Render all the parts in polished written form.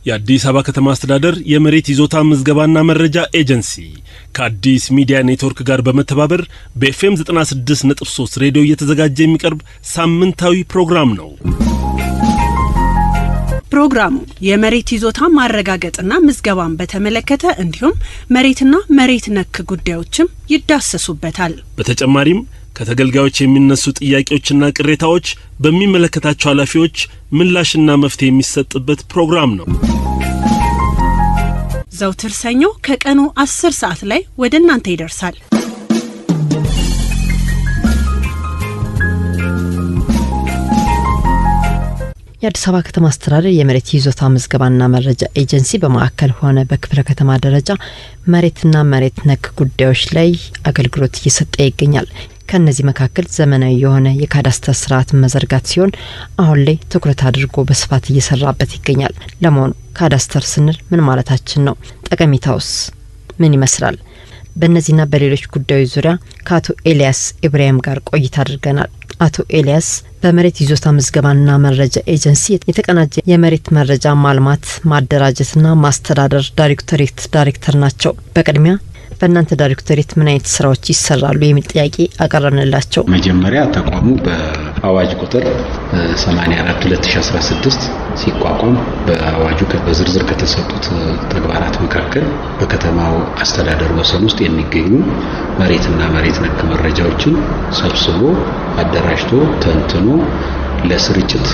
የአዲስ አበባ ከተማ አስተዳደር የመሬት ይዞታ ምዝገባና መረጃ ኤጀንሲ ከአዲስ ሚዲያ ኔትወርክ ጋር በመተባበር በኤፍኤም 96.3 ሬዲዮ እየተዘጋጀ የሚቀርብ ሳምንታዊ ፕሮግራም ነው። ፕሮግራሙ የመሬት ይዞታ ማረጋገጥና ምዝገባን በተመለከተ እንዲሁም መሬትና መሬት ነክ ጉዳዮችም ይዳሰሱበታል። በተጨማሪም ከተገልጋዮች የሚነሱ ጥያቄዎችና ቅሬታዎች በሚመለከታቸው ኃላፊዎች ምላሽና መፍትሄ የሚሰጥበት ፕሮግራም ነው። ዘውትር ሰኞ ከቀኑ 10 ሰዓት ላይ ወደ እናንተ ይደርሳል። የአዲስ አበባ ከተማ አስተዳደር የመሬት ይዞታ ምዝገባና መረጃ ኤጀንሲ በማዕከል ሆነ በክፍለ ከተማ ደረጃ መሬትና መሬት ነክ ጉዳዮች ላይ አገልግሎት እየሰጠ ይገኛል። ከነዚህ መካከል ዘመናዊ የሆነ የካዳስተር ስርዓት መዘርጋት ሲሆን አሁን ላይ ትኩረት አድርጎ በስፋት እየሰራበት ይገኛል። ለመሆኑ ካዳስተር ስንል ምን ማለታችን ነው? ጠቀሜታውስ ምን ይመስላል? በእነዚህና በሌሎች ጉዳዮች ዙሪያ ከአቶ ኤልያስ ኢብራሂም ጋር ቆይታ አድርገናል። አቶ ኤልያስ በመሬት ይዞታ ምዝገባና መረጃ ኤጀንሲ የተቀናጀ የመሬት መረጃ ማልማት ማደራጀትና ማስተዳደር ዳይሬክተር ናቸው። በቅድሚያ በእናንተ ዳይሬክተሬት ምን አይነት ስራዎች ይሰራሉ የሚል ጥያቄ አቀረብንላቸው። መጀመሪያ ተቋሙ በአዋጅ ቁጥር 84/2016 ሲቋቋም በአዋጁ በዝርዝር ከተሰጡት ተግባራት መካከል በከተማው አስተዳደር ወሰን ውስጥ የሚገኙ መሬትና መሬት ነክ መረጃዎችን ሰብስቦ አደራጅቶ ተንትኖ ለስርጭት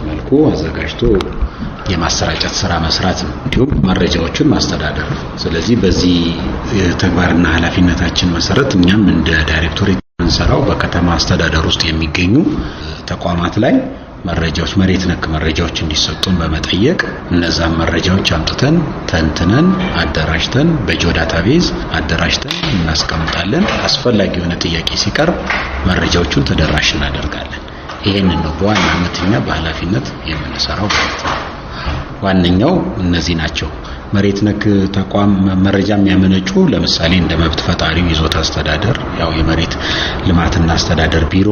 መልኩ አዘጋጅቶ የማሰራጨት ስራ መስራት ነው። እንዲሁም መረጃዎችን ማስተዳደር ነው። ስለዚህ በዚህ ተግባርና ኃላፊነታችን መሰረት እኛም እንደ ዳይሬክቶሬት እንሰራው በከተማ አስተዳደር ውስጥ የሚገኙ ተቋማት ላይ መረጃዎች መሬት ነክ መረጃዎች እንዲሰጡን በመጠየቅ እነዛን መረጃዎች አምጥተን ተንትነን አደራጅተን በጂኦ ዳታቤዝ አደራጅተን እናስቀምጣለን። አስፈላጊ የሆነ ጥያቄ ሲቀርብ መረጃዎቹን ተደራሽ እናደርጋለን። ይሄንን ነው በዋናነት እኛ በኃላፊነት የምንሰራው ማለት ነው። ዋነኛው እነዚህ ናቸው። መሬት ነክ ተቋም መረጃ የሚያመነጩ ለምሳሌ እንደ መብት ፈጣሪው ይዞታ አስተዳደር፣ ያው የመሬት ልማትና አስተዳደር ቢሮ፣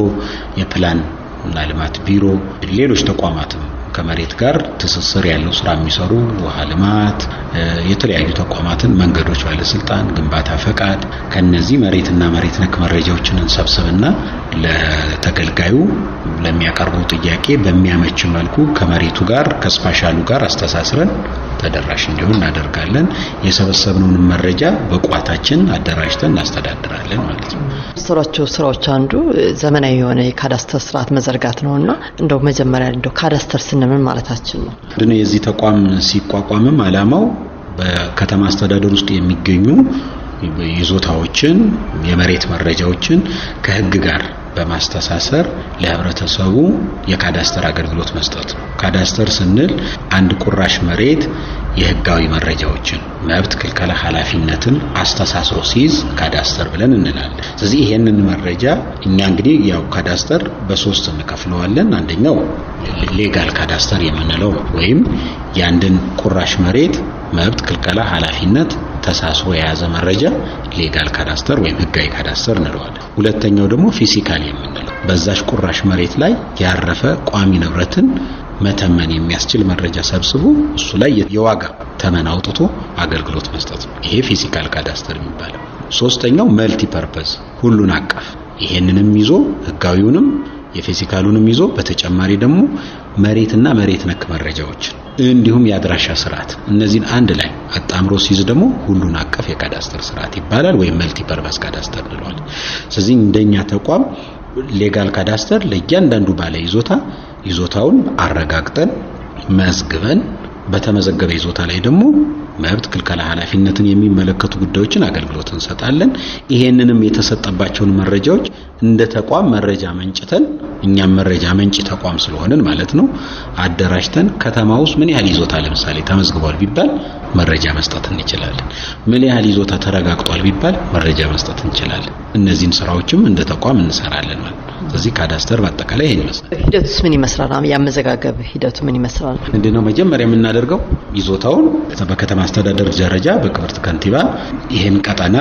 የፕላን እና ልማት ቢሮ፣ ሌሎች ተቋማትም ከመሬት ጋር ትስስር ያለው ስራ የሚሰሩ ውሃ ልማት፣ የተለያዩ ተቋማትን መንገዶች ባለስልጣን፣ ግንባታ ፈቃድ ከነዚህ መሬትና መሬት ነክ መረጃዎችን እንሰብስብና ለተገልጋዩ ለሚያቀርበው ጥያቄ በሚያመች መልኩ ከመሬቱ ጋር ከስፓሻሉ ጋር አስተሳስረን ተደራሽ እንዲሆን እናደርጋለን። የሰበሰብነውን መረጃ በቋታችን አደራጅተን እናስተዳድራለን ማለት ነው። ስራዎች አንዱ ዘመናዊ የሆነ የካዳስተር ስርዓት መዘርጋት ነውና እንደው መጀመሪያ እንደው ካዳስተር ስንምን ማለታችን ነው? የዚህ ተቋም ሲቋቋምም አላማው በከተማ አስተዳደር ውስጥ የሚገኙ ይዞታዎችን የመሬት መረጃዎችን ከህግ ጋር በማስተሳሰር ለህብረተሰቡ የካዳስተር አገልግሎት መስጠት ነው። ካዳስተር ስንል አንድ ቁራሽ መሬት የህጋዊ መረጃዎችን መብት ክልከላ ኃላፊነትን አስተሳስሮ ሲይዝ ካዳስተር ብለን እንላለን። ስለዚህ ይሄንን መረጃ እኛ እንግዲህ ያው ካዳስተር በሶስት እንከፍለዋለን። አንደኛው ሌጋል ካዳስተር የምንለው ወይም ያንድን ቁራሽ መሬት መብት ክልከላ ኃላፊነት ተሳስሮ የያዘ መረጃ ሌጋል ካዳስተር ወይም ህጋዊ ካዳስተር እንለዋለን። ሁለተኛው ደግሞ ፊዚካል የምንለው በዛሽ ቁራሽ መሬት ላይ ያረፈ ቋሚ ንብረትን መተመን የሚያስችል መረጃ ሰብስቦ እሱ ላይ የዋጋ ተመን አውጥቶ አገልግሎት መስጠት ነው። ይሄ ፊዚካል ካዳስተር የሚባለው። ሶስተኛው መልቲ ፐርፐዝ ሁሉን አቀፍ ይሄንንም ይዞ ህጋዊውንም የፊዚካሉንም ይዞ በተጨማሪ ደግሞ መሬትና መሬት ነክ መረጃዎች እንዲሁም የአድራሻ ስርዓት እነዚህን አንድ ላይ አጣምሮ ሲይዝ ደግሞ ሁሉን አቀፍ የካዳስተር ስርዓት ይባላል ወይም መልቲ ፐርፐዝ ካዳስተር እንለዋለን። ስለዚህ እንደኛ ተቋም ሌጋል ካዳስተር ለእያንዳንዱ ባለ ይዞታውን አረጋግጠን መዝግበን በተመዘገበ ይዞታ ላይ ደግሞ መብት ክልከላ ኃላፊነትን የሚመለከቱ ጉዳዮችን አገልግሎት እንሰጣለን። ይሄንንም የተሰጠባቸውን መረጃዎች እንደ ተቋም መረጃ መንጭተን እኛም መረጃ መንጭ ተቋም ስለሆነን ማለት ነው አደራጅተን ከተማ ውስጥ ምን ያህል ይዞታ ለምሳሌ ተመዝግቧል ቢባል መረጃ መስጠት እንችላለን። ምን ያህል ይዞታ ተረጋግጧል ቢባል መረጃ መስጠት እንችላለን። እነዚህን ስራዎችም እንደ ተቋም እንሰራለን ማለት ነው። ስለዚህ ካዳስተር በአጠቃላይ ይሄን ይመስላል። ሂደቱስ ምን ይመስላል? ያመዘጋገብ ሂደቱ ምን ይመስላል? ምንድነው መጀመሪያ የምናደርገው ይዞታውን በከተማ አስተዳደር ደረጃ በክብርት ከንቲባ ይሄን ቀጠና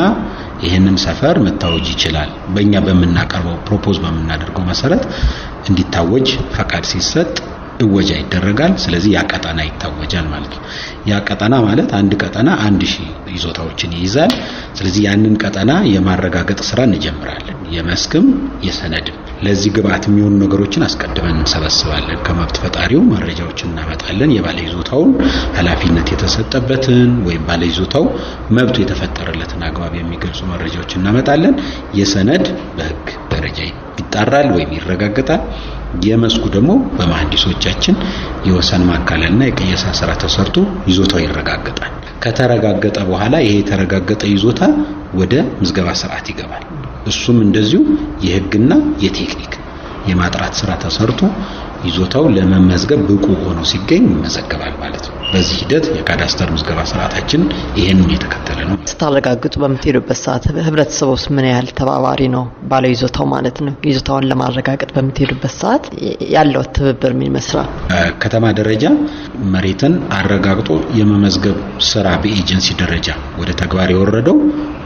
ይሄንን ሰፈር መታወጅ ይችላል በእኛ በመናቀርበው ፕሮፖዝ በመናደርገው መሰረት እንዲታወጅ ፈቃድ ሲሰጥ እወጃ ይደረጋል። ስለዚህ ያ ቀጠና ይታወጃል ማለት ነው። ያ ቀጠና ማለት አንድ ቀጠና 1000 ይዞታዎችን ይይዛል። ስለዚህ ያንን ቀጠና የማረጋገጥ ስራ እንጀምራለን። የመስክም የሰነድም ለዚህ ግብአት የሚሆኑ ነገሮችን አስቀድመን እንሰበስባለን። ከመብት ፈጣሪው መረጃዎችን እናመጣለን። የባለ ይዞታውን ኃላፊነት የተሰጠበትን ወይም ባለ ይዞታው መብቱ የተፈጠረለትን አግባብ የሚገልጹ መረጃዎችን እናመጣለን። የሰነድ በህግ ደረጃ ይጣራል ወይም ይረጋገጣል። የመስኩ ደግሞ በመሐንዲሶቻችን የወሰን ማካለልና የቅየሳ ስራ ተሰርቶ ይዞታው ይረጋገጣል። ከተረጋገጠ በኋላ ይሄ የተረጋገጠ ይዞታ ወደ ምዝገባ ስርዓት ይገባል። እሱም እንደዚሁ የህግና የቴክኒክ የማጥራት ስራ ተሰርቶ ይዞታው ለመመዝገብ ብቁ ሆኖ ሲገኝ ይመዘገባል ማለት ነው። በዚህ ሂደት የካዳስተር ምዝገባ ስርዓታችን ይሄንን የተከተለ ነው። ስታረጋግጡ በምትሄዱበት ሰዓት ህብረተሰቡስ ምን ያህል ተባባሪ ነው? ባለ ይዞታው ማለት ነው። ይዞታውን ለማረጋገጥ በምትሄዱበት ሰዓት ያለው ትብብር ምን ይመስላል? ከተማ ደረጃ መሬትን አረጋግጦ የመመዝገብ ስራ በኤጀንሲ ደረጃ ወደ ተግባር የወረደው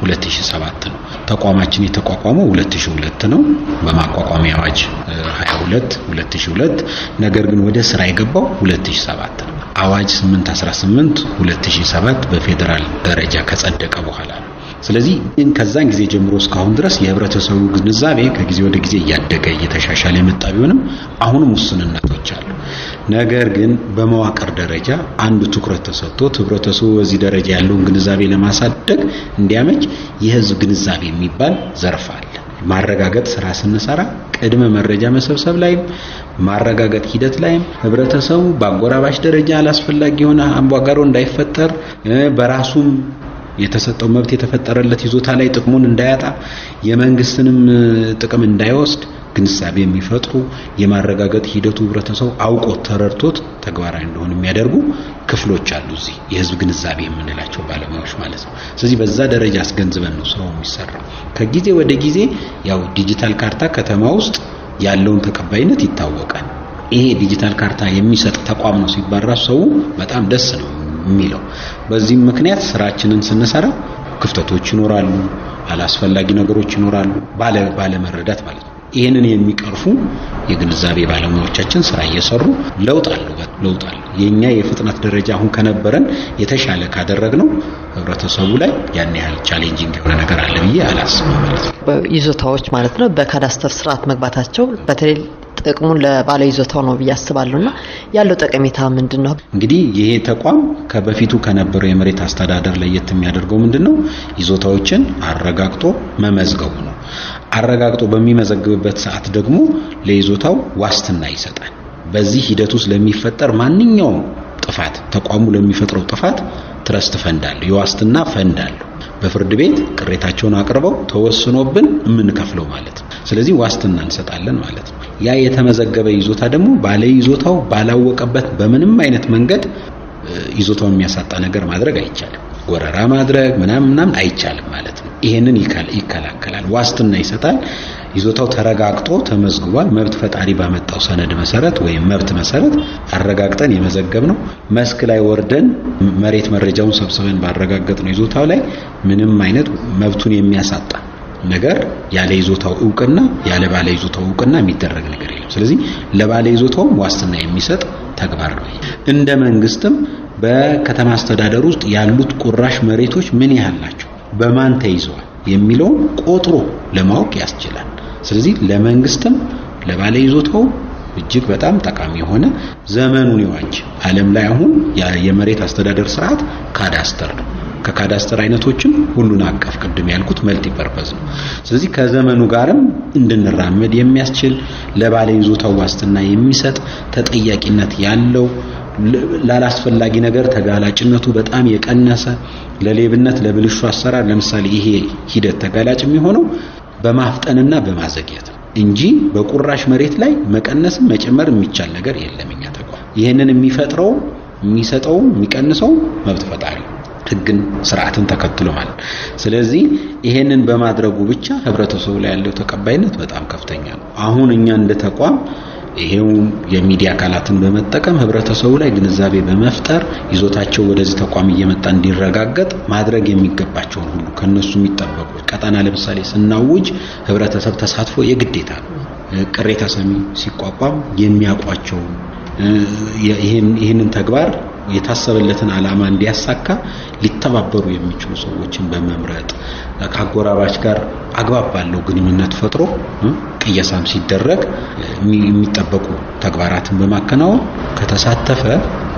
2007 ነው። ተቋማችን የተቋቋመው 2002 ነው በማቋቋሚያ አዋጅ 22 2002። ነገር ግን ወደ ስራ የገባው 2007 ነው። አዋጅ 818 2007 በፌደራል ደረጃ ከጸደቀ በኋላ ነው። ስለዚህ ከዛን ጊዜ ጀምሮ እስካሁን ድረስ የህብረተሰቡ ግንዛቤ ከጊዜ ወደ ጊዜ እያደገ እየተሻሻለ የመጣ ቢሆንም አሁንም ውስንነቶች አሉ። ነገር ግን በመዋቅር ደረጃ አንዱ ትኩረት ተሰጥቶት ህብረተሰቡ በዚህ ደረጃ ያለውን ግንዛቤ ለማሳደግ እንዲያመች የህዝብ ግንዛቤ የሚባል ዘርፍ አለ። ማረጋገጥ ስራ ስንሰራ ቅድመ መረጃ መሰብሰብ ላይም ማረጋገጥ ሂደት ላይም ህብረተሰቡ በአጎራባች ደረጃ አላስፈላጊ የሆነ አምባጓሮ እንዳይፈጠር በራሱም የተሰጠው መብት የተፈጠረለት ይዞታ ላይ ጥቅሙን እንዳያጣ የመንግስትንም ጥቅም እንዳይወስድ ግንዛቤ የሚፈጥሩ የማረጋገጥ ሂደቱ ህብረተሰቡ አውቆ ተረድቶት ተግባራዊ እንደሆነ የሚያደርጉ ክፍሎች አሉ። እዚህ የህዝብ ግንዛቤ የምንላቸው ባለሙያዎች ማለት ነው። ስለዚህ በዛ ደረጃ አስገንዝበን ነው ስራው የሚሰራው። ከጊዜ ወደ ጊዜ ያው ዲጂታል ካርታ ከተማ ውስጥ ያለውን ተቀባይነት ይታወቃል። ይሄ ዲጂታል ካርታ የሚሰጥ ተቋም ነው ሲባል ሰው በጣም ደስ ነው የሚለው። በዚህም ምክንያት ስራችንን ስንሰራ ክፍተቶች ይኖራሉ፣ አላስፈላጊ ነገሮች ይኖራሉ ባለ መረዳት ማለት ነው። ይሄንን የሚቀርፉ የግንዛቤ ባለሙያዎቻችን ስራ እየሰሩ ለውጥ አለው። የኛ የፍጥነት ደረጃ አሁን ከነበረን የተሻለ ካደረግነው ህብረተሰቡ ላይ ያን ያህል ቻሌንጂንግ የሆነ ነገር አለ ብዬ አላስብም ማለት ነው። በይዞታዎች ማለት ነው በካዳስተር ስርዓት መግባታቸው በተለይ ጥቅሙ ለባለ ይዞታው ነው ብዬ አስባለሁና ያለው ጠቀሜታ ምንድነው? እንግዲህ ይሄ ተቋም ከበፊቱ ከነበረው የመሬት አስተዳደር ለየት የሚያደርገው ምንድነው? ይዞታዎችን አረጋግጦ መመዝገቡ ነው። አረጋግጦ በሚመዘግብበት ሰዓት ደግሞ ለይዞታው ዋስትና ይሰጣል። በዚህ ሂደት ውስጥ ለሚፈጠር ማንኛውም ጥፋት ተቋሙ ለሚፈጥረው ጥፋት ትረስት ፈንድ አለ፣ የዋስትና ፈንድ አለ። በፍርድ ቤት ቅሬታቸውን አቅርበው ተወስኖብን የምንከፍለው ማለት ነው። ስለዚህ ዋስትና እንሰጣለን ማለት ነው። ያ የተመዘገበ ይዞታ ደግሞ ባለ ይዞታው ባላወቀበት በምንም አይነት መንገድ ይዞታውን የሚያሳጣ ነገር ማድረግ አይቻልም። ወረራ ማድረግ ምናምን አይቻልም ማለት ነው። ይሄንን ይከላከላል፣ ዋስትና ይሰጣል። ይዞታው ተረጋግጦ ተመዝግቧል። መብት ፈጣሪ ባመጣው ሰነድ መሰረት ወይም መብት መሰረት አረጋግጠን የመዘገብነው መስክ ላይ ወርደን መሬት መረጃውን ሰብስበን ባረጋገጥነው ይዞታው ላይ ምንም አይነት መብቱን የሚያሳጣ ነገር ያለ ይዞታው ዕውቅና ያለ ባለ ይዞታው ዕውቅና የሚደረግ ነገር የለም። ስለዚህ ለባለ ይዞታው ዋስትና የሚሰጥ ተግባር ነው። እንደ መንግስትም በከተማ አስተዳደር ውስጥ ያሉት ቁራሽ መሬቶች ምን ያህል ናቸው፣ በማን ተይዘዋል የሚለውን ቆጥሮ ለማወቅ ያስችላል። ስለዚህ ለመንግስትም ለባለ ይዞታው እጅግ በጣም ጠቃሚ የሆነ ዘመኑን የዋጅ ዓለም ላይ አሁን የመሬት አስተዳደር ስርዓት ካዳስተር ነው። ከካዳስተር አይነቶችም ሁሉን አቀፍ ቅድም ያልኩት መልቲ ፐርፐዝ ነው። ስለዚህ ከዘመኑ ጋርም እንድንራመድ የሚያስችል ለባለ ይዞታው ዋስትና የሚሰጥ ተጠያቂነት ያለው ላላስፈላጊ ነገር ተጋላጭነቱ በጣም የቀነሰ ለሌብነት ለብልሹ አሰራር ለምሳሌ ይሄ ሂደት ተጋላጭ የሚሆነው በማፍጠንና በማዘግየት እንጂ በቁራሽ መሬት ላይ መቀነስም መጨመር የሚቻል ነገር የለም። እኛ ተቋም ይሄንን የሚፈጥረው የሚሰጠው የሚቀንሰው መብት ፈጣሪ ህግን ስርዓትን ተከትሎ ማለት። ስለዚህ ይሄንን በማድረጉ ብቻ ህብረተሰቡ ላይ ያለው ተቀባይነት በጣም ከፍተኛ ነው። አሁን እኛ እንደ ተቋም ይሄው የሚዲያ አካላትን በመጠቀም ህብረተሰቡ ላይ ግንዛቤ በመፍጠር ይዞታቸው ወደዚህ ተቋም እየመጣ እንዲረጋገጥ ማድረግ የሚገባቸውን ሁሉ ከነሱ የሚጠበቁ ቀጠና ለምሳሌ ስናውጅ ህብረተሰብ ተሳትፎ የግዴታ ነው። ቅሬታ ሰሚ ሲቋቋም የሚያውቋቸው ይሄንን ተግባር የታሰበለትን ዓላማ እንዲያሳካ ሊተባበሩ የሚችሉ ሰዎችን በመምረጥ ከአጎራባች ጋር አግባብ ባለው ግንኙነት ፈጥሮ ቅየሳም ሲደረግ የሚጠበቁ ተግባራትን በማከናወን ከተሳተፈ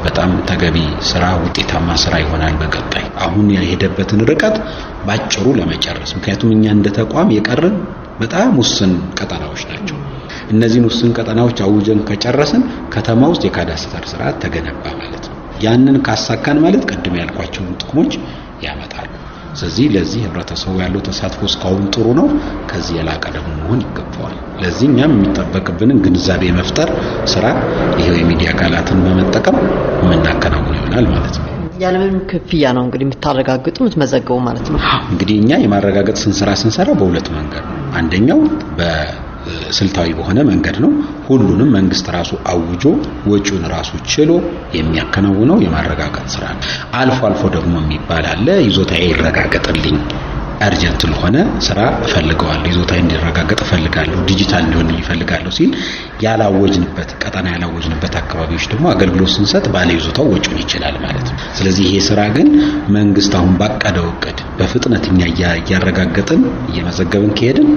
በጣም ተገቢ ስራ ውጤታማ ስራ ይሆናል። በቀጣይ አሁን የሄደበትን ርቀት ባጭሩ ለመጨረስ ምክንያቱም እኛ እንደ ተቋም የቀረን በጣም ውስን ቀጠናዎች ናቸው። እነዚህን ውስን ቀጠናዎች አውጀን ከጨረስን ከተማ ውስጥ የካዳስተር ስርዓት ተገነባ ማለት ነው። ያንን ካሳካን ማለት ቅድም ያልኳቸውን ጥቅሞች ያመጣሉ። ስለዚህ ለዚህ ህብረተሰቡ ያለው ተሳትፎ እስካሁን ጥሩ ነው። ከዚህ የላቀ ደግሞ መሆን ይገባዋል። ለዚህ እኛም የሚጠበቅብንን ግንዛቤ መፍጠር ስራ ይሄው የሚዲያ አካላትን በመጠቀም የምናከናውን ይሆናል ማለት ነው። ያለምንም ክፍያ ነው እንግዲህ የምታረጋግጡ የምትመዘገቡ ማለት ነው። እንግዲህ እኛ የማረጋገጥ ስንሰራ በሁለት መንገድ ነው። አንደኛው በስልታዊ በሆነ መንገድ ነው። ሁሉንም መንግስት ራሱ አውጆ ወጪውን ራሱ ችሎ የሚያከናውነው የማረጋገጥ ስራ ነው። አልፎ አልፎ ደግሞ የሚባል አለ፣ ይዞታዬ ይረጋገጥልኝ አርጀንት ለሆነ ስራ እፈልገዋለሁ፣ ይዞታዬ እንዲረጋገጥ እፈልጋለሁ፣ ዲጂታል እንዲሆን እፈልጋለሁ ሲል ያላወጅንበት ቀጠና ያላወጅንበት አካባቢዎች ደግሞ አገልግሎት ስንሰጥ ባለ ይዞታው ወጪውን ይችላል ማለት ነው። ስለዚህ ይሄ ስራ ግን መንግስት አሁን ባቀደው እቅድ በፍጥነት እኛ እያረጋገጥን እየመዘገብን ከሄድን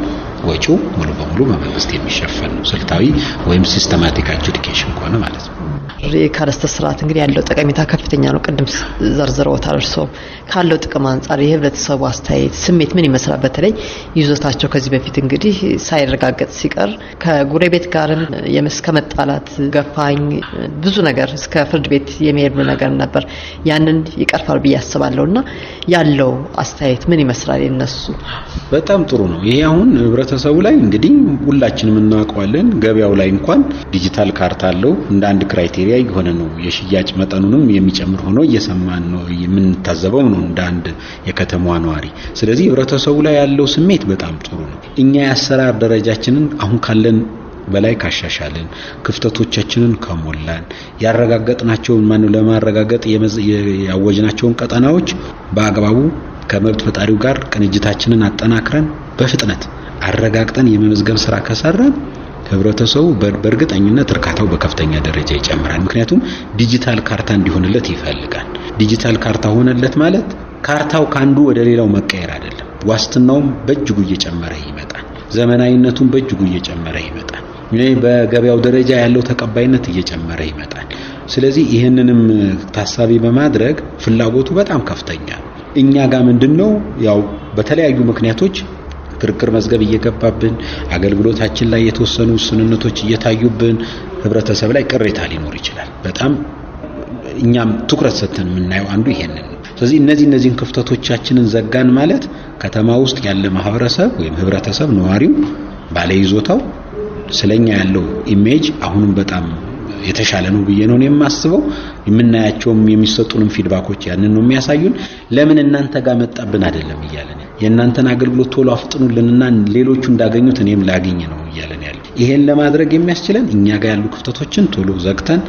ወጪው ሙሉ በሙሉ በመንግስት የሚሸፈን ነው። ስልታዊ ወይም ሲስተማቲክ አድጁዲኬሽን ከሆነ ማለት ነው። የካዳስተር ስርዓት እንግዲህ ያለው ጠቀሜታ ከፍተኛ ነው። ቅድም ዘርዝረውታል። እርስዎ ካለው ጥቅም አንጻር የህብረተሰቡ አስተያየት ስሜት ምን ይመስላል? በተለይ ይዞታቸው ከዚህ በፊት እንግዲህ ሳይረጋገጥ ሲቀር ከጎረቤት ጋርም እስከ መጣላት ገፋኝ ብዙ ነገር እስከ ፍርድ ቤት የሚሄድ ነገር ነበር። ያንን ይቀርፋል ብዬ አስባለሁና ያለው አስተያየት ምን ይመስላል የነሱ? በጣም ጥሩ ነው። ይሄ አሁን ህብረተሰቡ ላይ እንግዲህ ሁላችንም እናውቀዋለን። ገበያው ላይ እንኳን ዲጂታል ካርታ አለው እንደ አንድ ክራይቴሪያ የሆነ ነው። የሽያጭ መጠኑንም የሚጨምር ሆኖ እየሰማን ነው፣ የምንታዘበው ነው እንደ አንድ የከተማዋ ነዋሪ። ስለዚህ ህብረተሰቡ ላይ ያለው ስሜት በጣም ጥሩ ነው። እኛ የአሰራር ደረጃችንን አሁን ካለን በላይ ካሻሻልን፣ ክፍተቶቻችንን ከሞላን፣ ያረጋገጥናቸውን ለማረጋገጥ ያወጅናቸውን ቀጠናዎች በአግባቡ ከመብት ፈጣሪው ጋር ቅንጅታችንን አጠናክረን በፍጥነት አረጋግጠን የመመዝገብ ስራ ከሰራን ህብረተሰቡ በእርግጠኝነት እርካታው በከፍተኛ ደረጃ ይጨምራል። ምክንያቱም ዲጂታል ካርታ እንዲሆንለት ይፈልጋል። ዲጂታል ካርታ ሆነለት ማለት ካርታው ካንዱ ወደ ሌላው መቀየር አይደለም። ዋስትናውም በእጅጉ እየጨመረ ይመጣል። ዘመናዊነቱም በእጅጉ እየጨመረ ይመጣል። በገበያው ደረጃ ያለው ተቀባይነት እየጨመረ ይመጣል። ስለዚህ ይህንንም ታሳቢ በማድረግ ፍላጎቱ በጣም ከፍተኛ ነው። እኛ ጋር ምንድነው ያው በተለያዩ ምክንያቶች ክርክር መዝገብ እየገባብን አገልግሎታችን ላይ የተወሰኑ ውስንነቶች እየታዩብን ህብረተሰብ ላይ ቅሬታ ሊኖር ይችላል። በጣም እኛም ትኩረት ሰጥተን የምናየው አንዱ ይሄንን ነው። ስለዚህ እነዚህን ክፍተቶቻችንን ዘጋን ማለት ከተማ ውስጥ ያለ ማህበረሰብ ወይም ህብረተሰብ ነዋሪው ባለይዞታው ስለኛ ያለው ኢሜጅ አሁንም በጣም የተሻለ ነው ብዬ ነው የማስበው። የምናያቸውም የሚሰጡንም ፊድባኮች ያንን ነው የሚያሳዩን። ለምን እናንተ ጋር መጣብን አይደለም እያለን የእናንተን አገልግሎት ቶሎ አፍጥኑልንና ሌሎቹ እንዳገኙት እኔም ላግኝ ነው እያለን ያለው። ይሄን ለማድረግ የሚያስችለን እኛ ጋር ያሉ ክፍተቶችን ቶሎ ዘግተን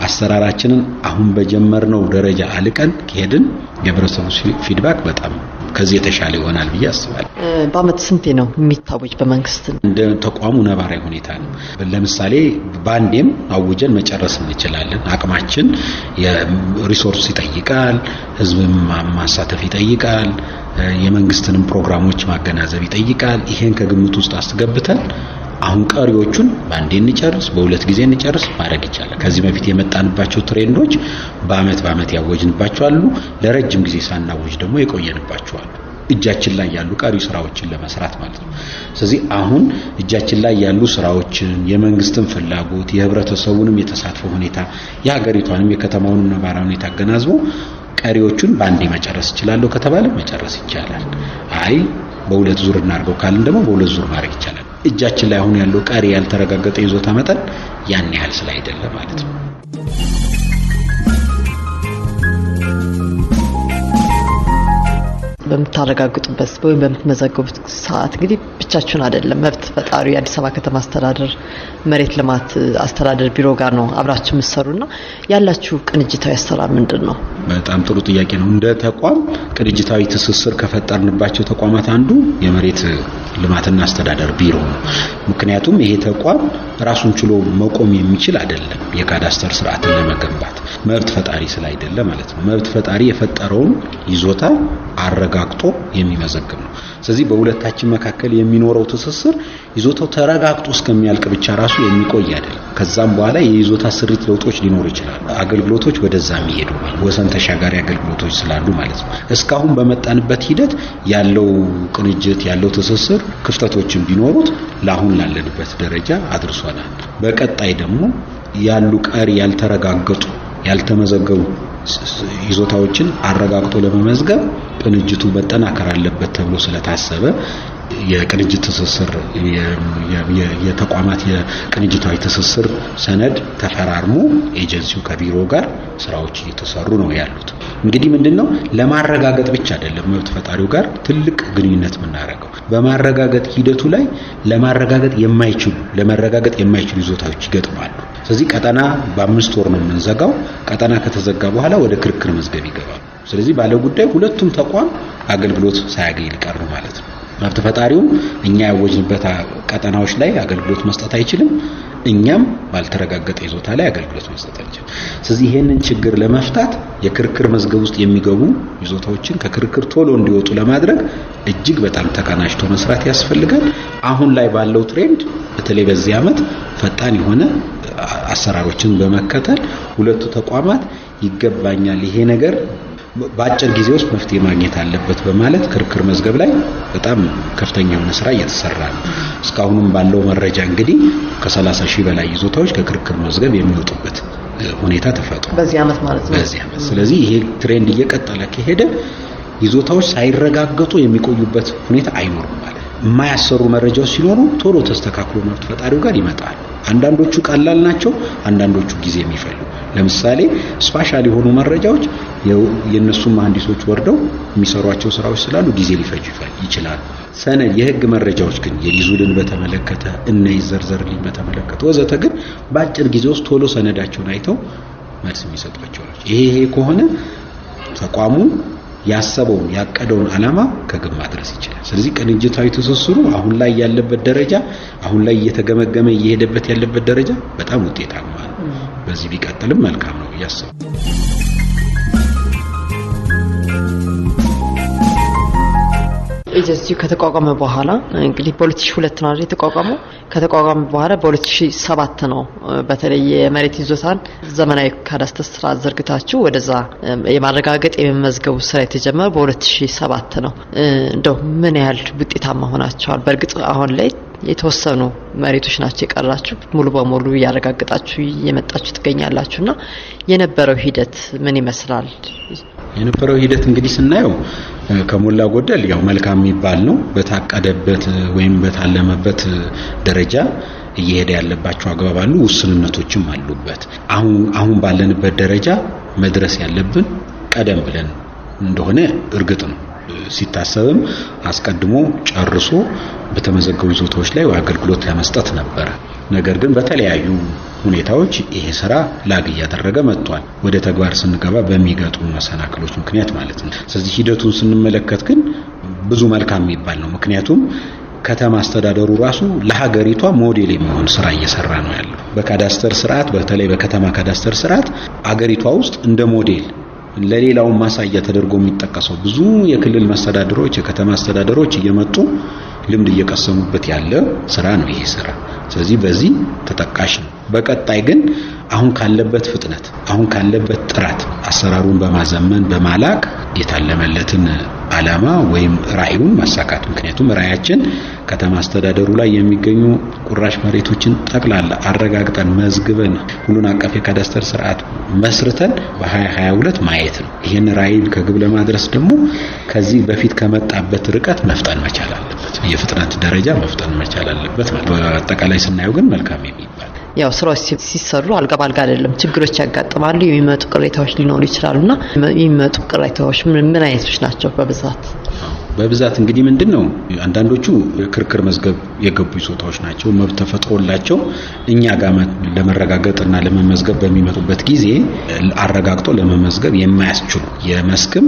አሰራራችንን አሁን በጀመርነው ደረጃ አልቀን ከሄድን የህብረተሰቡ ፊድባክ በጣም ከዚህ የተሻለ ይሆናል ብዬ አስባለሁ። በአመት ስንቴ ነው የሚታወጅ በመንግስት? እንደ ተቋሙ ነባራዊ ሁኔታ ነው። ለምሳሌ ባንዴም አውጀን መጨረስ እንችላለን። አቅማችን የሪሶርስ ይጠይቃል፣ ህዝብን ማሳተፍ ይጠይቃል፣ የመንግስትንም ፕሮግራሞች ማገናዘብ ይጠይቃል። ይሄን ከግምት ውስጥ አስገብተን አሁን ቀሪዎቹን ባንዴ እንጨርስ፣ በሁለት ጊዜ እንጨርስ ማድረግ ይቻላል። ከዚህ በፊት የመጣንባቸው ትሬንዶች በአመት ያወጅንባቸው አሉ። ለረጅም ጊዜ ሳናወጅ ደግሞ የቆየንባቸው አሉ። እጃችን ላይ ያሉ ቀሪ ስራዎችን ለመስራት ማለት ነው። ስለዚህ አሁን እጃችን ላይ ያሉ ስራዎችን የመንግስትን ፍላጎት የህብረተሰቡንም የተሳትፎ ሁኔታ የሀገሪቷንም የከተማውንም ነባራዊ ሁኔታ አገናዝቦ ቀሪዎቹን ባንዴ መጨረስ ይችላል ከተባለ መጨረስ ይቻላል። አይ በሁለት ዙር እናርገው ካልን ደግሞ በሁለት ዙር ማድረግ ይቻላል። እጃችን ላይ አሁን ያለው ቀሪ ያልተረጋገጠ ይዞታ መጠን ያን ያህል ስላይደለ ማለት ነው። በምታረጋግጡበት ወይም በምትመዘገቡት ሰዓት እንግዲህ ብቻችሁን አይደለም፣ መብት ፈጣሪው የአዲስ አበባ ከተማ አስተዳደር መሬት ልማት አስተዳደር ቢሮ ጋር ነው አብራችሁ የምትሰሩና ያላችሁ ቅንጅታዊ አሰራር ምንድነው? በጣም ጥሩ ጥያቄ ነው። እንደ ተቋም ቅንጅታዊ ትስስር ከፈጠርንባቸው ተቋማት አንዱ የመሬት ልማትና አስተዳደር ቢሮ ነው። ምክንያቱም ይሄ ተቋም ራሱን ችሎ መቆም የሚችል አይደለም። የካዳስተር ስርዓትን ለመገንባት መብት ፈጣሪ ስላይደለ ማለት ነው። መብት ፈጣሪ የፈጠረውን ይዞታ አረጋግጦ የሚመዘግብ ነው። ስለዚህ በሁለታችን መካከል የሚኖረው ትስስር ይዞታው ተረጋግጦ እስከሚያልቅ ብቻ ራሱ የሚቆይ አይደለም። ከዛም በኋላ የይዞታ ስሪት ለውጦች ሊኖሩ ይችላሉ። አገልግሎቶች ወደዛ የሚሄዱ ወሰን ተሻጋሪ አገልግሎቶች ስላሉ ማለት ነው። እስካሁን በመጣንበት ሂደት ያለው ቅንጅት ያለው ትስስር ክፍተቶችን ቢኖሩት ለአሁን ላለንበት ደረጃ አድርሶናል። በቀጣይ ደግሞ ያሉ ቀሪ ያልተረጋገጡ ያልተመዘገቡ ይዞታዎችን አረጋግጦ ለመመዝገብ ቅንጅቱ መጠናከር አለበት ተብሎ ስለታሰበ የቅንጅት ትስስር የተቋማት የቅንጅታዊ ትስስር ሰነድ ተፈራርሞ ኤጀንሲው ከቢሮ ጋር ስራዎች እየተሰሩ ነው ያሉት። እንግዲህ ምንድነው ለማረጋገጥ ብቻ አይደለም መብት ፈጣሪው ጋር ትልቅ ግንኙነት የምናደርገው በማረጋገጥ ሂደቱ ላይ ለመረጋገጥ የማይችሉ ይዞታዎች ይገጥማሉ። ስለዚህ ቀጠና በ5 ወር ነው የምንዘጋው። ቀጠና ከተዘጋ በኋላ ወደ ክርክር መዝገብ ይገባል። ስለዚህ ባለጉዳይ ሁለቱም ተቋም አገልግሎት ሳያገኝ ሊቀር ማለት ነው። መብት ፈጣሪውም እኛ ያወጅንበት ቀጠናዎች ላይ አገልግሎት መስጠት አይችልም፣ እኛም ባልተረጋገጠ ይዞታ ላይ አገልግሎት መስጠት አንችልም። ስለዚህ ይሄንን ችግር ለመፍታት የክርክር መዝገብ ውስጥ የሚገቡ ይዞታዎችን ከክርክር ቶሎ እንዲወጡ ለማድረግ እጅግ በጣም ተቀናጅቶ መስራት ያስፈልጋል። አሁን ላይ ባለው ትሬንድ በተለይ በዚህ ዓመት ፈጣን የሆነ አሰራሮችን በመከተል ሁለቱ ተቋማት ይገባኛል ይሄ ነገር በአጭር ጊዜ ውስጥ መፍትሄ ማግኘት አለበት በማለት ክርክር መዝገብ ላይ በጣም ከፍተኛ የሆነ ስራ እየተሰራ ነው። እስካሁንም ባለው መረጃ እንግዲህ ከ30,000 በላይ ይዞታዎች ከክርክር መዝገብ የሚወጡበት ሁኔታ ተፈጥሯል በዚህ ዓመት ማለት ነው። በዚህ ዓመት ስለዚህ ይሄ ትሬንድ እየቀጠለ ከሄደ ይዞታዎች ሳይረጋገጡ የሚቆዩበት ሁኔታ አይኖርም ማለት ነው። የማያሰሩ መረጃዎች ሲኖሩ ቶሎ ተስተካክሎ መብት ፈጣሪው ጋር ይመጣል። አንዳንዶቹ ቀላል ናቸው፣ አንዳንዶቹ ጊዜ የሚፈልጉ ለምሳሌ ስፔሻል የሆኑ መረጃዎች የነሱ መሐንዲሶች ወርደው የሚሰሯቸው ስራዎች ስላሉ ጊዜ ሊፈጅ ይችላል። ሰነድ የህግ መረጃዎች ግን የሊዙልን በተመለከተ እና ይዘርዘርልኝ በተመለከተ ወዘተ ግን በአጭር ጊዜ ውስጥ ቶሎ ሰነዳቸውን አይተው መልስ የሚሰጧቸው ናቸው። ይሄ ከሆነ ተቋሙ ያሰበውን ያቀደውን ዓላማ ከግብ ማድረስ ይችላል። ስለዚህ ቅንጅታዊ ትስስሩ አሁን ላይ ያለበት ደረጃ አሁን ላይ እየተገመገመ እየሄደበት ያለበት ደረጃ በጣም ውጤታማ ነው። በዚህ ቢቀጥልም መልካም ነው ያሰቡ ኤጀንሲው ከተቋቋመ በኋላ እንግዲህ በ2002 ነው የተቋቋመው። ከተቋቋመ በኋላ በ2007 ነው በተለይ የመሬት ይዞታን ዘመናዊ ካዳስተር ስርዓት ዘርግታችሁ ወደዛ የማረጋገጥ የመመዝገቡ ስራ የተጀመረው በ2007 ነው። እንደው ምን ያህል ውጤታማ ሆናችኋል? በእርግጥ አሁን ላይ የተወሰኑ መሬቶች ናቸው የቀራችሁ፣ ሙሉ በሙሉ ያረጋግጣችሁ የመጣችሁ ትገኛላችሁና የነበረው ሂደት ምን ይመስላል? የነበረው ሂደት እንግዲህ ስናየው ከሞላ ጎደል ያው መልካም የሚባል ነው። በታቀደበት ወይም በታለመበት ደረጃ እየሄደ ያለባቸው አግባብ አሉ፣ ውስንነቶችም አሉበት። አሁን ባለንበት ደረጃ መድረስ ያለብን ቀደም ብለን እንደሆነ እርግጥ ነው። ሲታሰብም አስቀድሞ ጨርሶ በተመዘገቡ ይዞታዎች ላይ አገልግሎት ለመስጠት ነበር። ነገር ግን በተለያዩ ሁኔታዎች ይሄ ስራ ላግ እያደረገ መጥቷል። ወደ ተግባር ስንገባ በሚገጥሙ መሰናክሎች ምክንያት ማለት ነው። ስለዚህ ሂደቱን ስንመለከት ግን ብዙ መልካም የሚባል ነው። ምክንያቱም ከተማ አስተዳደሩ ራሱ ለሀገሪቷ ሞዴል የሚሆን ስራ እየሰራ ነው ያለው። በካዳስተር ስርዓት በተለይ በከተማ ካዳስተር ስርዓት አገሪቷ ውስጥ እንደ ሞዴል ለሌላው ማሳያ ተደርጎ የሚጠቀሰው ብዙ የክልል መስተዳድሮች የከተማ አስተዳደሮች እየመጡ ልምድ እየቀሰሙበት ያለ ስራ ነው ይሄ ስራ። ስለዚህ በዚህ ተጠቃሽ ነው። በቀጣይ ግን አሁን ካለበት ፍጥነት አሁን ካለበት ጥራት አሰራሩን በማዘመን በማላቅ የታለመለትን ዓላማ ወይም ራዕዩን ማሳካት። ምክንያቱም ራዕያችን ከተማ አስተዳደሩ ላይ የሚገኙ ቁራሽ መሬቶችን ጠቅላላ አረጋግጠን መዝግበን ሁሉን አቀፍ የካዳስተር ስርዓት መስርተን በ2022 ማየት ነው። ይሄን ራዕይ ከግብ ለማድረስ ደግሞ ከዚህ በፊት ከመጣበት ርቀት መፍጠን መቻል አለበት። የፍጥነት ደረጃ መፍጠን መቻል አለበት ማለት። በአጠቃላይ ስናየው ግን መልካም የሚባል ያው ስራዎች ሲሰሩ አልጋ ባልጋ አይደለም፣ ችግሮች ያጋጥማሉ፣ የሚመጡ ቅሬታዎች ሊኖሩ ይችላሉና የሚመጡ ቅሬታዎች ምን አይነቶች ናቸው በብዛት? እንግዲህ ምንድነው አንዳንዶቹ የክርክር መዝገብ የገቡ ይዞታዎች ናቸው። መብት ተፈጥሮላቸው እኛ ጋር ለመረጋገጥና ለመመዝገብ በሚመጡበት ጊዜ አረጋግጦ ለመመዝገብ የማያስችሉ የመስክም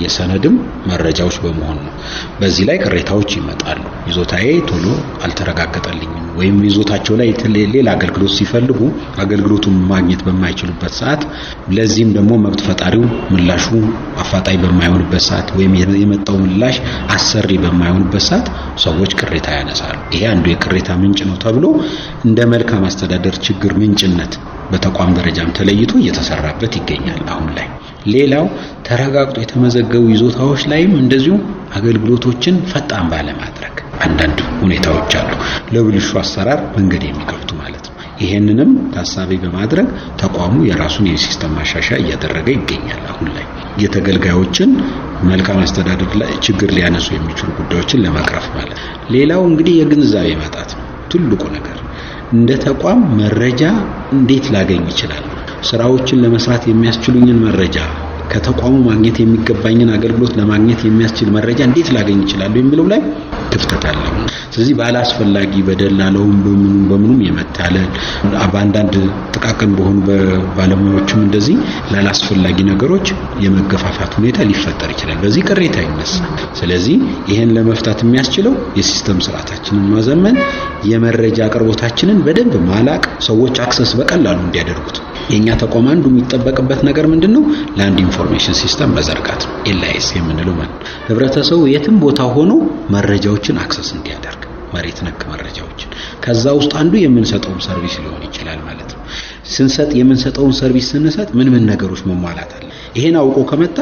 የሰነድም መረጃዎች በመሆን ነው። በዚህ ላይ ቅሬታዎች ይመጣሉ። ይዞታዬ ቶሎ አልተረጋገጠልኝም ወይም ይዞታቸው ላይ ሌላ አገልግሎት ሲፈልጉ አገልግሎቱን ማግኘት በማይችሉበት ሰዓት፣ ለዚህም ደግሞ መብት ፈጣሪው ምላሹ አፋጣኝ በማይሆንበት ሰዓት ወይም የመጣው ምላሽ አሰሪ በማይሆንበት ሰዓት ሰዎች ቅሬታ ያነሳሉ። ይሄ አንዱ የቅሬታ ምንጭ ነው ተብሎ እንደ መልካም አስተዳደር ችግር ምንጭነት በተቋም ደረጃም ተለይቶ እየተሰራበት ይገኛል አሁን ላይ። ሌላው ተረጋግጦ የተመዘገቡ ይዞታዎች ላይም እንደዚሁ አገልግሎቶችን ፈጣን ባለማድረግ አንዳንድ ሁኔታዎች አሉ፣ ለብልሹ አሰራር መንገድ የሚከፍቱ ማለት ነው። ይሄንንም ታሳቢ በማድረግ ተቋሙ የራሱን የሲስተም ማሻሻያ እያደረገ ይገኛል አሁን ላይ የተገልጋዮችን መልካም አስተዳደር ላይ ችግር ሊያነሱ የሚችሉ ጉዳዮችን ለመቅረፍ ማለት ነው። ሌላው እንግዲህ የግንዛቤ ማጣት ነው ትልቁ ነገር። እንደ ተቋም መረጃ እንዴት ላገኝ ይችላል? ስራዎችን ለመስራት የሚያስችሉኝን መረጃ ከተቋሙ ማግኘት የሚገባኝን አገልግሎት ለማግኘት የሚያስችል መረጃ እንዴት ላገኝ ይችላል የሚለው ላይ ክፍተት አለ። ስለዚህ ባላስፈላጊ በደላላውም በምኑም የመታለል በአንዳንድ ጥቃቅን በሆኑ ባለሙያዎችም እንደዚህ ላላስፈላጊ ነገሮች የመገፋፋት ሁኔታ ሊፈጠር ይችላል። በዚህ ቅሬታ ይነሳል። ስለዚህ ይሄን ለመፍታት የሚያስችለው የሲስተም ስርዓታችንን ማዘመን፣ የመረጃ አቅርቦታችንን በደንብ ማላቅ፣ ሰዎች አክሰስ በቀላሉ እንዲያደርጉት የኛ ተቋም አንዱ የሚጠበቅበት ነገር ምንድነው? ላንድ ኢንፎርሜሽን ሲስተም መዘርጋት ነው። ኤልአይኤስ የምንለው ማለት ህብረተሰቡ የትም ቦታ ሆኖ መረጃዎችን አክሰስ እንዲያደርግ መሬት ነክ መረጃዎችን ከዛ ውስጥ አንዱ የምንሰጠው ሰርቪስ ሊሆን ይችላል ማለት ነው። የምንሰጠውን ሰርቪስ ስንሰጥ ምን ነገሮች መሟላት አለ? ይሄን አውቆ ከመጣ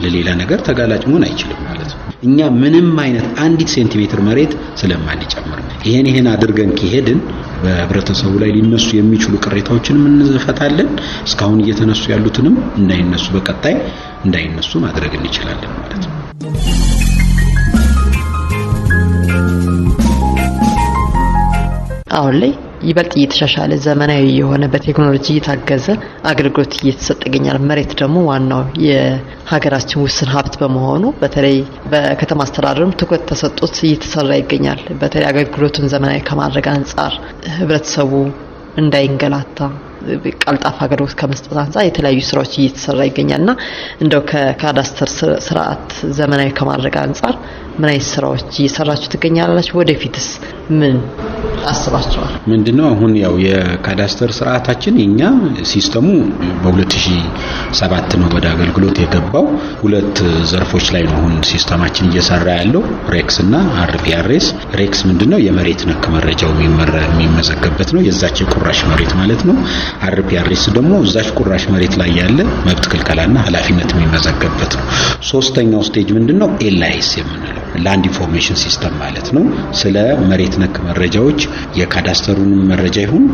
ለሌላ ነገር ተጋላጭ መሆን አይችልም ማለት ነው። እኛ ምንም አይነት አንዲት ሴንቲሜትር መሬት ስለማንጨምር ይሄን አድርገን ከሄድን በህብረተሰቡ ላይ ሊነሱ የሚችሉ ቅሬታዎችንም እንፈታለን። እስካሁን እየተነሱ ያሉትንም እንዳይነሱ በቀጣይ እንዳይነሱ ማድረግ እንችላለን ማለት ነው። አሁን ላይ ይበልጥ እየተሻሻለ ዘመናዊ የሆነ በቴክኖሎጂ የታገዘ አገልግሎት እየተሰጠ ይገኛል። መሬት ደግሞ ዋናው የሀገራችን ውስን ሀብት በመሆኑ በተለይ በከተማ አስተዳደሩም ትኩረት ተሰጥቶት እየተሰራ ይገኛል። በተለይ አገልግሎቱን ዘመናዊ ከማድረግ አንጻር ህብረተሰቡ እንዳይንገላታ ቀልጣፋ አገልግሎት ከመስጠት አንጻር የተለያዩ ስራዎች እየተሰራ ይገኛልና እንደው ከካዳስተር ስርዓት ዘመናዊ ከማድረግ አንጻር ምን አይነት ስራዎች እየሰራችሁ ትገኛላችሁ? ወደፊትስ ምን አስባችኋል? ምንድነው አሁን ያው የካዳስተር ስርዓታችን የኛ ሲስተሙ በ2007 ነው ወደ አገልግሎት የገባው። ሁለት ዘርፎች ላይ ነው አሁን ሲስተማችን እየሰራ ያለው፣ ሬክስ እና አርፒአርኤስ። ሬክስ ምንድነው? የመሬት ነክ መረጃው የሚመዘገብበት ነው፣ የዛች ቁራሽ መሬት ማለት ነው። አርፒአርኤስ ደግሞ እዛች ቁራሽ መሬት ላይ ያለ መብት ክልከላና ኃላፊነት የሚመዘገብበት ነው። ሶስተኛው ስቴጅ ምንድነው? ኤልአይኤስ የምንለው ላንድ ኢንፎርሜሽን ሲስተም ማለት ነው። ስለ መሬት ነክ መረጃዎች የካዳስተሩን መረጃ ይሁን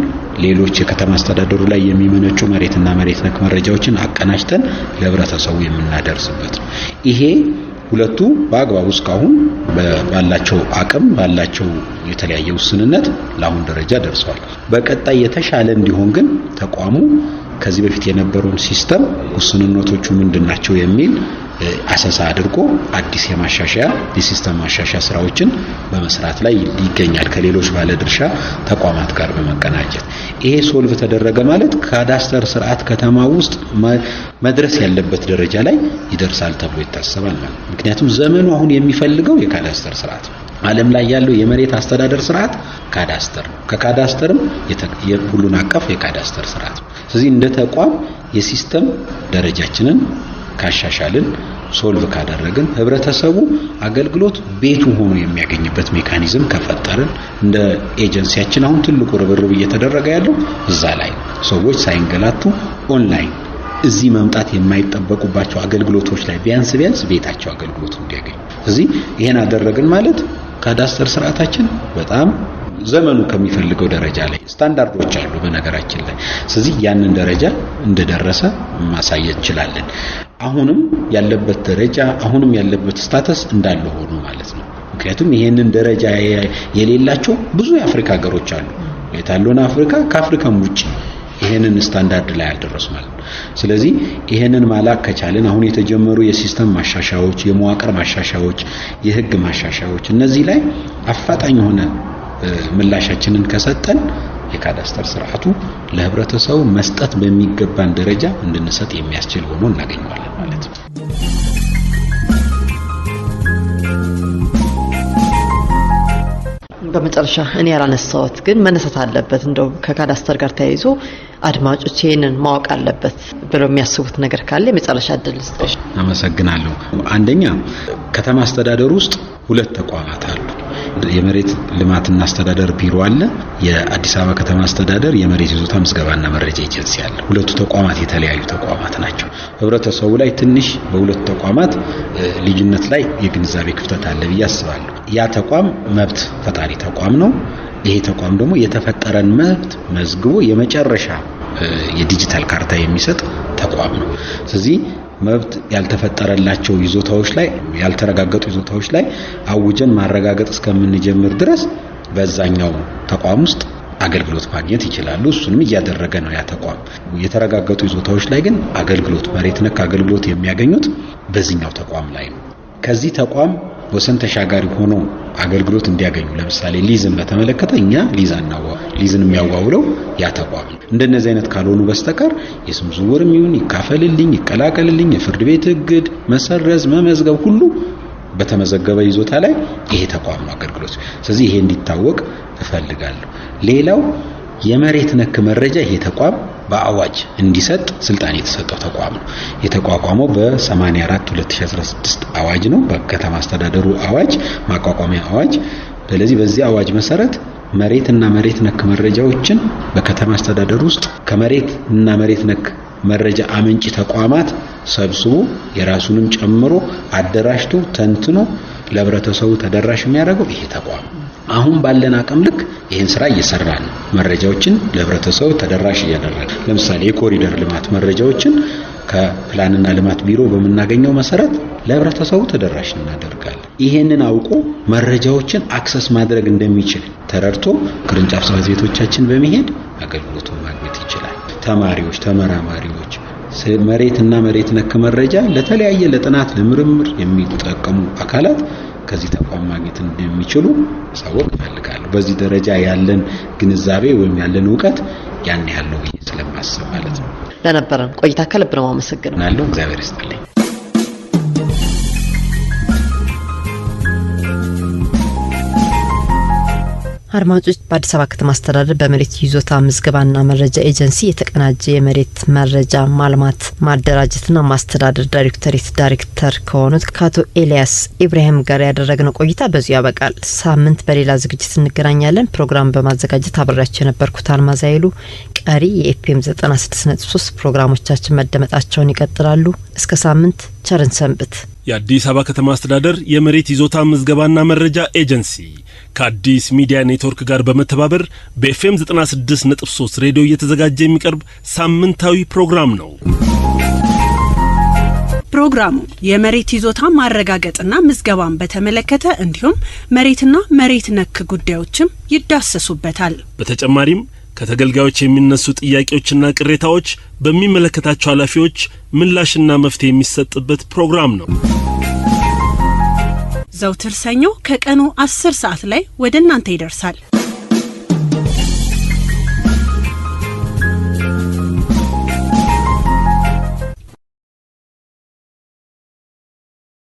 ሌሎች የከተማ አስተዳደሩ ላይ የሚመነጩ መሬትና መሬት ነክ መረጃዎችን አቀናጅተን ለህብረተሰቡ የምናደርስበት ነው። ይሄ ሁለቱ በአግባቡ እስካሁን ባላቸው አቅም ባላቸው የተለያየ ውስንነት ለአሁን ደረጃ ደርሰዋል። በቀጣይ የተሻለ እንዲሆን ግን ተቋሙ ከዚህ በፊት የነበረውን ሲስተም ውስንነቶቹ ምንድናቸው የሚል አሰሳ አድርጎ አዲስ የሲስተም ማሻሻያ ስራዎችን በመስራት ላይ ይገኛል ከሌሎች ባለድርሻ ተቋማት ጋር በመቀናጀት። ይሄ ሶልቭ ተደረገ ማለት ካዳስተር ስርዓት ከተማ ውስጥ መድረስ ያለበት ደረጃ ላይ ይደርሳል ተብሎ ይታሰባል ማለት። ምክንያቱም ዘመኑ አሁን የሚፈልገው የካዳስተር ስርዓት ነው። ዓለም ላይ ያለው የመሬት አስተዳደር ስርዓት ካዳስተር ነው። ከካዳስተርም የሁሉን አቀፍ የካዳስተር ስርዓት ነው። ስለዚህ እንደ ተቋም የሲስተም ደረጃችንን ካሻሻልን ሶልቭ ካደረግን ህብረተሰቡ አገልግሎት ቤቱ ሆኖ የሚያገኝበት ሜካኒዝም ከፈጠርን እንደ ኤጀንሲያችን አሁን ትልቁ ርብርብ እየተደረገ ያለው እዛ ላይ ሰዎች ሳይንገላቱ ኦንላይን እዚህ መምጣት የማይጠበቁባቸው አገልግሎቶች ላይ ቢያንስ ቤታቸው አገልግሎት እንዲያገኙ። ስለዚህ ይሄን አደረግን ማለት ካዳስተር ስርዓታችን በጣም ዘመኑ ከሚፈልገው ደረጃ ላይ ስታንዳርዶች አሉ በነገራችን ላይ። ስለዚህ ያንን ደረጃ እንደደረሰ ማሳየት እንችላለን። አሁንም ያለበት ደረጃ አሁንም ያለበት ስታተስ እንዳለ ሆኖ ማለት ነው። ምክንያቱም ይሄንን ደረጃ የሌላቸው ብዙ የአፍሪካ ሀገሮች አሉ። የታለውን አፍሪካ ከአፍሪካም ውጪ ይሄንን ስታንዳርድ ላይ አልደረሱ ማለት ነው። ስለዚህ ይሄንን ማላክ ከቻለን አሁን የተጀመሩ የሲስተም ማሻሻያዎች፣ የመዋቅር ማሻሻያዎች፣ የህግ ማሻሻያዎች እነዚህ ላይ አፋጣኝ ሆነ ምላሻችንን ከሰጠን የካዳስተር ስርዓቱ ለህብረተሰቡ መስጠት በሚገባን ደረጃ እንድንሰጥ የሚያስችል ሆኖ እናገኘዋለን ማለት ነው። በመጨረሻ እኔ ያላነሳሁት ግን መነሳት አለበት እንደው ከካዳስተር ጋር ተያይዞ አድማጮች ይሄንን ማወቅ አለበት ብለው የሚያስቡት ነገር ካለ የመጨረሻ እድል ልስጥሽ። አመሰግናለሁ። አንደኛ ከተማ አስተዳደር ውስጥ ሁለት ተቋማት አሉ። የመሬት ልማትና አስተዳደር ቢሮ አለ። የአዲስ አበባ ከተማ አስተዳደር የመሬት ይዞታ ምዝገባና መረጃ ኤጀንሲ አለ። ሁለቱ ተቋማት የተለያዩ ተቋማት ናቸው። ህብረተሰቡ ላይ ትንሽ በሁለቱ ተቋማት ልዩነት ላይ የግንዛቤ ክፍተት አለ ብዬ አስባለሁ። ያ ተቋም መብት ፈጣሪ ተቋም ነው። ይሄ ተቋም ደግሞ የተፈጠረን መብት መዝግቦ የመጨረሻ የዲጂታል ካርታ የሚሰጥ ተቋም ነው። ስለዚህ መብት ያልተፈጠረላቸው ይዞታዎች ላይ ያልተረጋገጡ ይዞታዎች ላይ አውጀን ማረጋገጥ እስከምንጀምር ድረስ በዛኛው ተቋም ውስጥ አገልግሎት ማግኘት ይችላሉ። እሱንም እያደረገ ነው ያ ተቋም። የተረጋገጡ ይዞታዎች ላይ ግን አገልግሎት መሬት ነክ አገልግሎት የሚያገኙት በዚህኛው ተቋም ላይ ነው። ከዚህ ተቋም ወሰን ተሻጋሪ ሆኖ አገልግሎት እንዲያገኙ ለምሳሌ ሊዝን በተመለከተ እኛ ሊዝን የሚያዋውለው ያ ተቋም ነው። እንደነዚህ አይነት ካልሆኑ በስተቀር የስም ዝውውርም ይሁን ይካፈልልኝ ይቀላቀልልኝ የፍርድ ቤት እግድ መሰረዝ መመዝገብ ሁሉ በተመዘገበ ይዞታ ላይ ይሄ ተቋም ነው አገልግሎት። ስለዚህ ይሄ እንዲታወቅ እፈልጋለሁ። ሌላው የመሬት ነክ መረጃ ይሄ ተቋም በአዋጅ እንዲሰጥ ስልጣን የተሰጠው ተቋም ነው። የተቋቋመው በ84 2016 አዋጅ ነው፣ በከተማ አስተዳደሩ አዋጅ ማቋቋሚያ አዋጅ። ስለዚህ በዚህ አዋጅ መሰረት መሬትና መሬት ነክ መረጃዎችን በከተማ አስተዳደሩ ውስጥ ከመሬት እና መሬት ነክ መረጃ አመንጭ ተቋማት ሰብስቦ የራሱንም ጨምሮ አደራጅቶ ተንትኖ ለህብረተሰቡ ተደራሽ የሚያደርገው ይሄ ተቋም ነው። አሁን ባለን አቅም ልክ ይሄን ስራ እየሰራን ነው። መረጃዎችን ለህብረተሰቡ ተደራሽ እያደረግን ለምሳሌ የኮሪደር ልማት መረጃዎችን ከፕላንና ልማት ቢሮ በመናገኘው መሰረት ለህብረተሰቡ ተደራሽ እናደርጋለን። ይሄንን አውቆ መረጃዎችን አክሰስ ማድረግ እንደሚችል ተረድቶ ቅርንጫፍ ጽሕፈት ቤቶቻችን በመሄድ አገልግሎቱን ማግኘት ይችላል። ተማሪዎች፣ ተመራማሪዎች መሬትና መሬት ነክ መረጃ ለተለያየ ለጥናት ለምርምር የሚጠቀሙ አካላት ከዚህ ተቋም ማግኘት እንደሚችሉ ማሳወቅ እፈልጋለሁ። በዚህ ደረጃ ያለን ግንዛቤ ወይም ያለን ዕውቀት ያን ያለው ብዬ ስለማስብ ማለት ነው። ለነበረን ቆይታ ከልብ ነው አመሰግናለሁ። እግዚአብሔር ይስጥልኝ። አድማጮች በአዲስ አበባ ከተማ አስተዳደር በመሬት ይዞታ ምዝገባና መረጃ ኤጀንሲ የተቀናጀ የመሬት መረጃ ማልማት ማደራጀትና ማስተዳደር ዳይሬክቶሬት ዳይሬክተር ከሆኑት ከአቶ ኤልያስ ኢብራሂም ጋር ያደረግነው ቆይታ በዚሁ ያበቃል። ሳምንት በሌላ ዝግጅት እንገናኛለን። ፕሮግራም በማዘጋጀት አብሬያችሁ የነበርኩት አልማዝ ኃይሉ። ቀሪ የኤፍኤም 96.3 ፕሮግራሞቻችን መደመጣቸውን ይቀጥላሉ። እስከ ሳምንት ቸርን ሰንብት። የአዲስ አበባ ከተማ አስተዳደር የመሬት ይዞታ ምዝገባና መረጃ ኤጀንሲ ከአዲስ ሚዲያ ኔትወርክ ጋር በመተባበር በኤፍኤም 96.3 ሬዲዮ እየተዘጋጀ የሚቀርብ ሳምንታዊ ፕሮግራም ነው። ፕሮግራሙ የመሬት ይዞታ ማረጋገጥና ምዝገባን በተመለከተ እንዲሁም መሬትና መሬት ነክ ጉዳዮችም ይዳሰሱበታል። በተጨማሪም ከተገልጋዮች የሚነሱ ጥያቄዎችና ቅሬታዎች በሚመለከታቸው ኃላፊዎች ምላሽና መፍትሄ የሚሰጥበት ፕሮግራም ነው። ዘውትር ሰኞ ከቀኑ 10 ሰዓት ላይ ወደ እናንተ ይደርሳል።